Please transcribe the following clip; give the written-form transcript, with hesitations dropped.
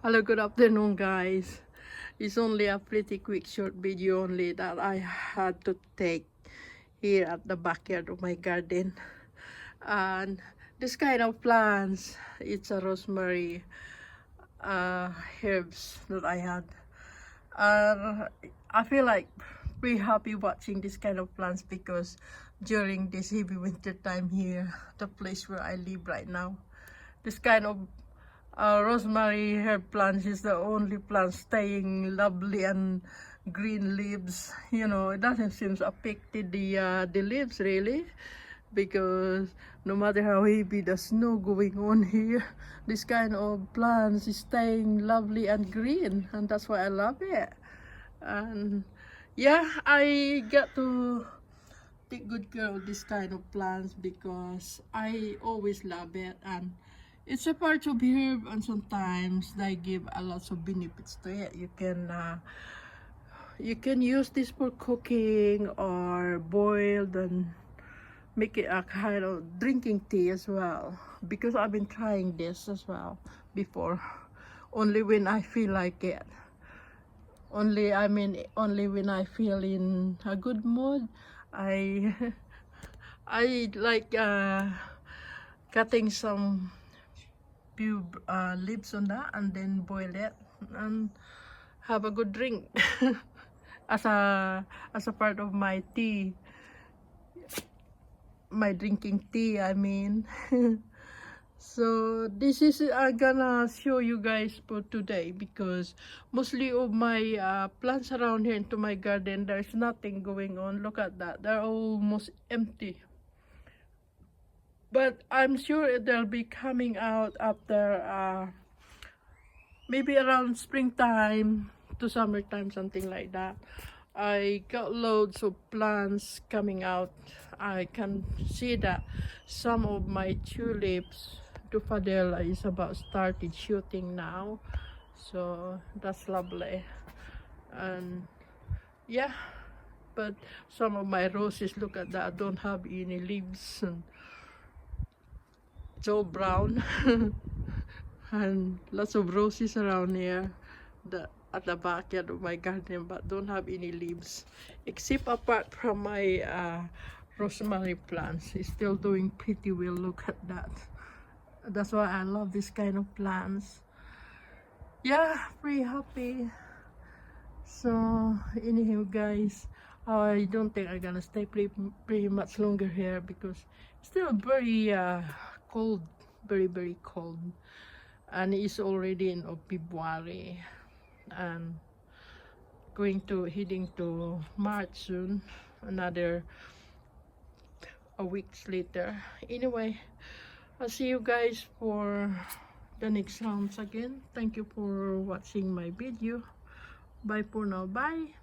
Hello, good afternoon, guys. It's only a pretty quick short video only that I had to take here at the backyard of my garden. And this kind of plants, it's a rosemary herbs that I had. I feel like pretty happy watching this kind of plants because during this heavy winter time here, the place where I live right now, this kind of rosemary herb plants is the only plant staying lovely and green leaves. You know, it doesn't seem to affect the leaves really, because no matter how heavy the snow going on here, this kind of plants is staying lovely and green, and that's why I love it. And yeah, I got to take good care of this kind of plants because I always love it, and it's a part of herb, and sometimes they give a lot of benefits to it. You can use this for cooking or boiled and make it a kind of drinking tea as well, because I've been trying this as well before, only when I feel like it. Only when I feel in a good mood, I I like cutting some few leaves on that and then boil it and have a good drink as a part of my tea, my drinking tea, I mean. So this is gonna show you guys for today, because mostly of my plants around here into my garden, there's nothing going on. Look at that, they're almost empty, but I'm sure they'll be coming out after maybe around springtime to summertime, something like that. I got loads of plants coming out. I can see that some of my tulips, Dufadella, is about started shooting now, so that's lovely. And yeah, but some of my roses, look at that, don't have any leaves, and it's all brown. And lots of roses around here at the backyard of my garden, but don't have any leaves, except apart from my rosemary plants. It's still doing pretty well. Look at that. That's why I love this kind of plants. Yeah, pretty happy. So anyhow, guys, I don't think I'm gonna stay pretty much longer here, because it's still very cold, very cold, and it's already in February, and heading to March soon, another a weeks later. Anyway, I'll see you guys for the next rounds again. Thank you for watching my video. Bye for now. Bye.